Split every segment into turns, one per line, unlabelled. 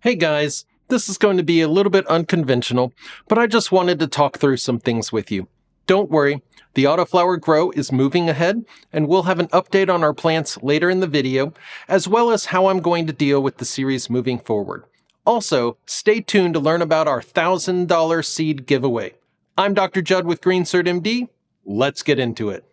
Hey guys, this is going to be a little bit unconventional, but I just wanted to talk through some things with you. Don't worry, the autoflower grow is moving ahead, and we'll have an update on our plants later in the video, as well as how I'm going to deal with the series moving forward. Also, stay tuned to learn about our $1,000 seed giveaway. I'm Dr. Judd with GreenCert MD. Let's get into it.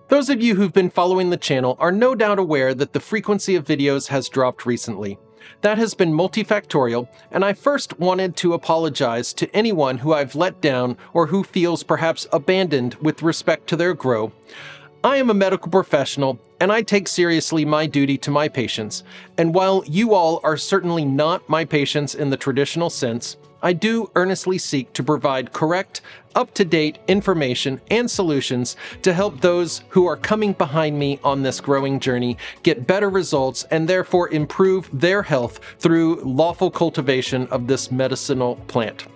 Those of you who've been following the channel are no doubt aware that the frequency of videos has dropped recently. That has been multifactorial, and I first wanted to apologize to anyone who I've let down or who feels perhaps abandoned with respect to their grow. I am a medical professional, and I take seriously my duty to my patients, and while you all are certainly not my patients in the traditional sense, I do earnestly seek to provide correct, up-to-date information and solutions to help those who are coming behind me on this growing journey get better results and therefore improve their health through lawful cultivation of this medicinal plant.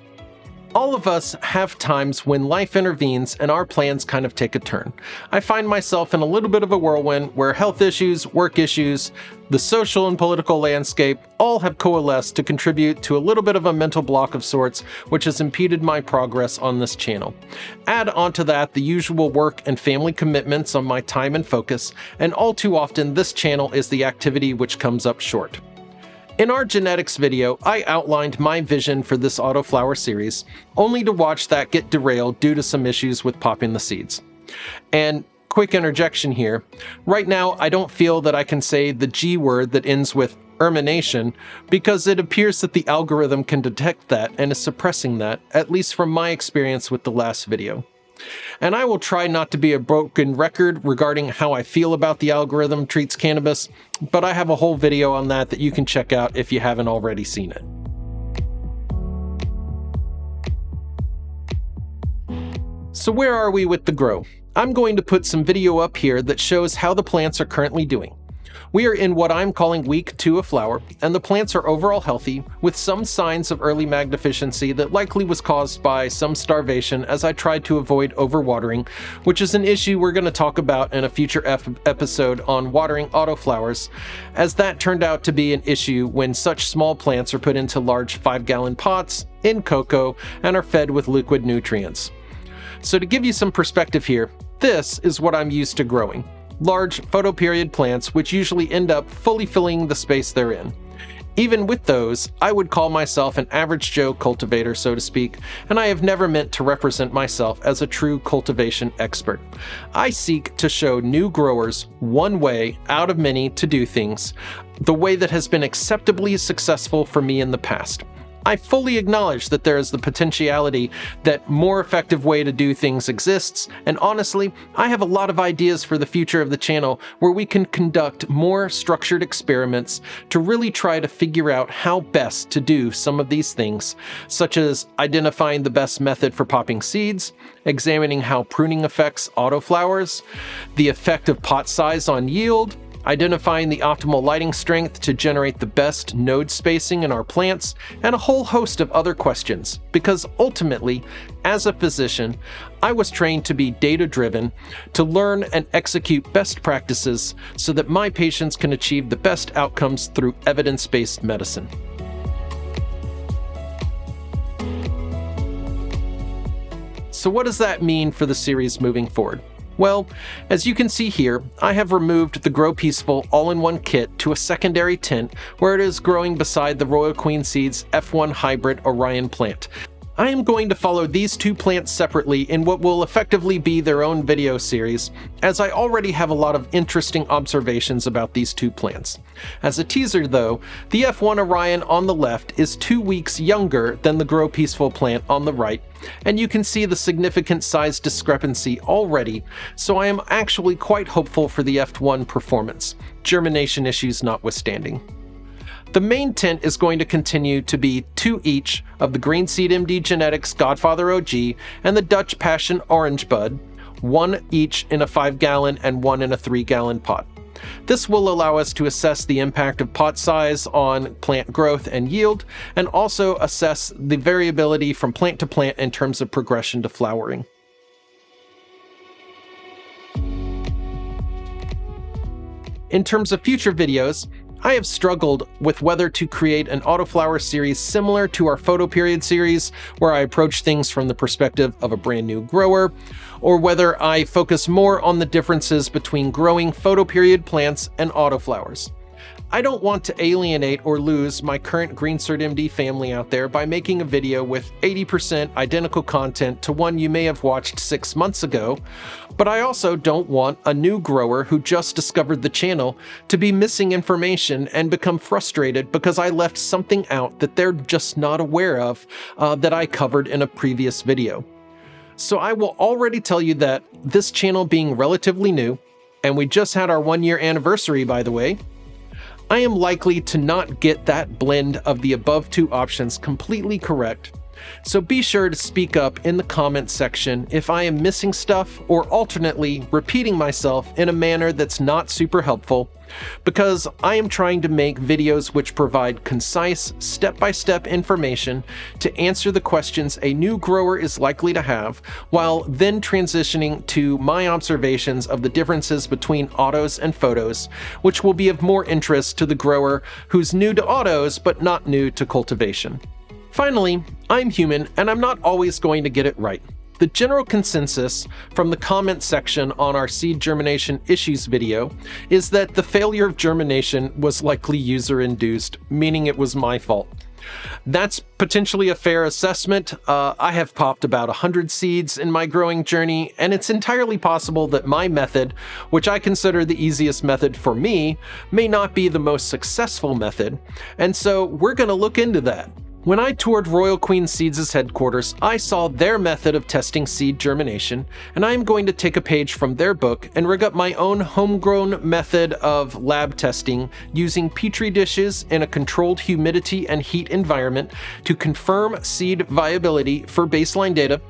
All of us have times when life intervenes and our plans kind of take a turn. I find myself in a little bit of a whirlwind where health issues, work issues, the social and political landscape all have coalesced to contribute to a little bit of a mental block of sorts, which has impeded my progress on this channel. Add onto that the usual work and family commitments on my time and focus, and all too often this channel is the activity which comes up short. In our genetics video, I outlined my vision for this autoflower series, only to watch that get derailed due to some issues with popping the seeds. And quick interjection here, right now I don't feel that I can say the G word that ends with ermination because it appears that the algorithm can detect that and is suppressing that, at least from my experience with the last video. And I will try not to be a broken record regarding how I feel about the algorithm treats cannabis, but I have a whole video on that you can check out if you haven't already seen it. So where are we with the grow? I'm going to put some video up here that shows how the plants are currently doing. We are in what I'm calling week 2 of flower, and the plants are overall healthy, with some signs of early mag deficiency that likely was caused by some starvation as I tried to avoid overwatering, which is an issue we're going to talk about in a future episode on watering autoflowers, as that turned out to be an issue when such small plants are put into large 5-gallon pots, in cocoa, and are fed with liquid nutrients. So to give you some perspective here, this is what I'm used to growing. Large photoperiod plants which usually end up fully filling the space they're in. Even with those, I would call myself an average Joe cultivator, so to speak, and I have never meant to represent myself as a true cultivation expert. I seek to show new growers one way out of many to do things, the way that has been acceptably successful for me in the past. I fully acknowledge that there is the potentiality that more effective way to do things exists, and honestly, I have a lot of ideas for the future of the channel where we can conduct more structured experiments to really try to figure out how best to do some of these things, such as identifying the best method for popping seeds, examining how pruning affects autoflowers, the effect of pot size on yield, identifying the optimal lighting strength to generate the best node spacing in our plants, and a whole host of other questions, because ultimately, as a physician, I was trained to be data-driven, to learn and execute best practices so that my patients can achieve the best outcomes through evidence-based medicine. So what does that mean for the series moving forward? Well, as you can see here, I have removed the Grow Peaceful all-in-one kit to a secondary tent where it is growing beside the Royal Queen Seeds F1 Hybrid Orion plant. I am going to follow these two plants separately in what will effectively be their own video series, as I already have a lot of interesting observations about these two plants. As a teaser though, the F1 Orion on the left is 2 weeks younger than the Grow Peaceful plant on the right, and you can see the significant size discrepancy already, so I am actually quite hopeful for the F1 performance, germination issues notwithstanding. The main tent is going to continue to be 2 each of the Greenseed MD Genetics Godfather OG and the Dutch Passion Orange Bud, 1 each in a 5-gallon and 1 in a 3-gallon pot. This will allow us to assess the impact of pot size on plant growth and yield, and also assess the variability from plant to plant in terms of progression to flowering. In terms of future videos, I have struggled with whether to create an autoflower series similar to our photo period series, where I approach things from the perspective of a brand new grower, or whether I focus more on the differences between growing photo period plants and autoflowers. I don't want to alienate or lose my current GreenCert MD family out there by making a video with 80% identical content to one you may have watched 6 months ago, but I also don't want a new grower who just discovered the channel to be missing information and become frustrated because I left something out that they're just not aware of that I covered in a previous video. So I will already tell you that this channel being relatively new, and we just had our 1-year anniversary by the way, I am likely to not get that blend of the above two options completely correct, so be sure to speak up in the comment section if I am missing stuff or alternately repeating myself in a manner that's not super helpful, because I am trying to make videos which provide concise, step-by-step information to answer the questions a new grower is likely to have, while then transitioning to my observations of the differences between autos and photos, which will be of more interest to the grower who's new to autos but not new to cultivation. Finally, I'm human and I'm not always going to get it right. The general consensus from the comment section on our seed germination issues video is that the failure of germination was likely user-induced, meaning it was my fault. That's potentially a fair assessment. I have popped about 100 seeds in my growing journey, and it's entirely possible that my method, which I consider the easiest method for me, may not be the most successful method, and so we're going to look into that. When I toured Royal Queen Seeds' headquarters, I saw their method of testing seed germination, and I am going to take a page from their book and rig up my own homegrown method of lab testing using petri dishes in a controlled humidity and heat environment to confirm seed viability for baseline data,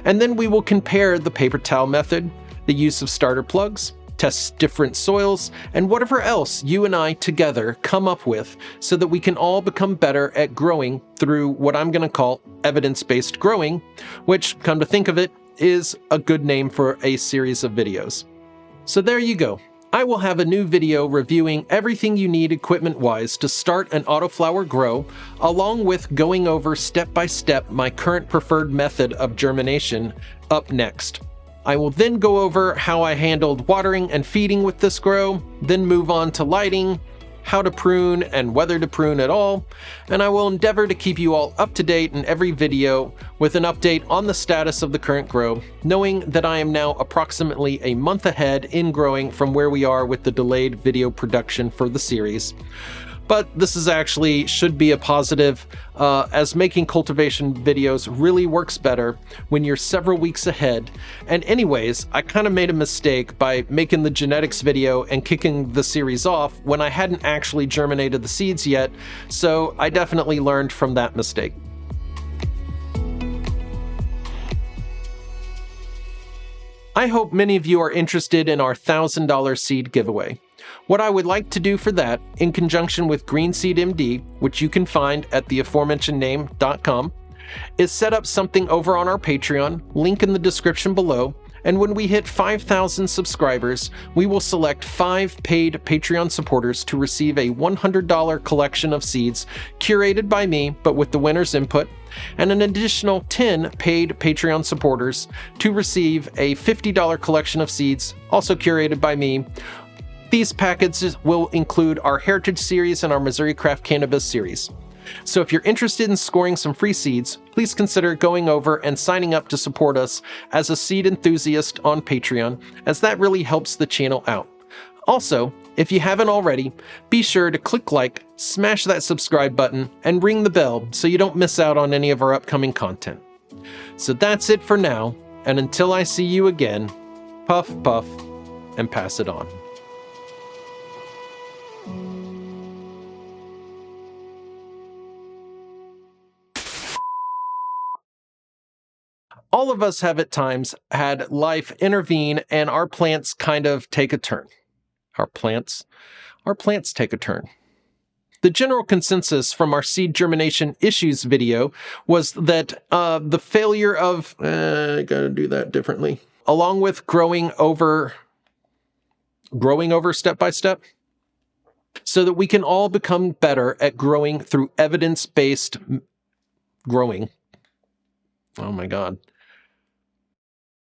and then we will compare the paper towel method, the use of starter plugs, test different soils, and whatever else you and I together come up with so that we can all become better at growing through what I'm going to call evidence-based growing, which, come to think of it, is a good name for a series of videos. So there you go. I will have a new video reviewing everything you need equipment-wise to start an autoflower grow, along with going over step-by-step my current preferred method of germination up next. I will then go over how I handled watering and feeding with this grow, then move on to lighting, how to prune and whether to prune at all, and I will endeavor to keep you all up to date in every video with an update on the status of the current grow, knowing that I am now approximately a month ahead in growing from where we are with the delayed video production for the series. But this is actually should be a positive, as making cultivation videos really works better when you're several weeks ahead. And anyways, I kind of made a mistake by making the genetics video and kicking the series off when I hadn't actually germinated the seeds yet, so I definitely learned from that mistake. I hope many of you are interested in our $1,000 seed giveaway. What I would like to do for that, in conjunction with GreenSeed MD, which you can find at the aforementioned name.com, is set up something over on our Patreon, link in the description below, and when we hit 5,000 subscribers, we will select 5 paid Patreon supporters to receive a $100 collection of seeds curated by me, but with the winner's input, and an additional 10 paid Patreon supporters to receive a $50 collection of seeds, also curated by me. These packages will include our Heritage series and our Missouri Craft Cannabis series. So if you're interested in scoring some free seeds, please consider going over and signing up to support us as a seed enthusiast on Patreon, as that really helps the channel out. Also, if you haven't already, be sure to click like, smash that subscribe button, and ring the bell so you don't miss out on any of our upcoming content. So that's it for now, and until I see you again, puff, puff, and pass it on. All of us have at times had life intervene and our plants kind of take a turn. Our plants take a turn. The general consensus from our seed germination issues video was that the failure of, I gotta do that differently, along with growing over step by step. so that we can all become better at growing through evidence-based growing. Oh my God.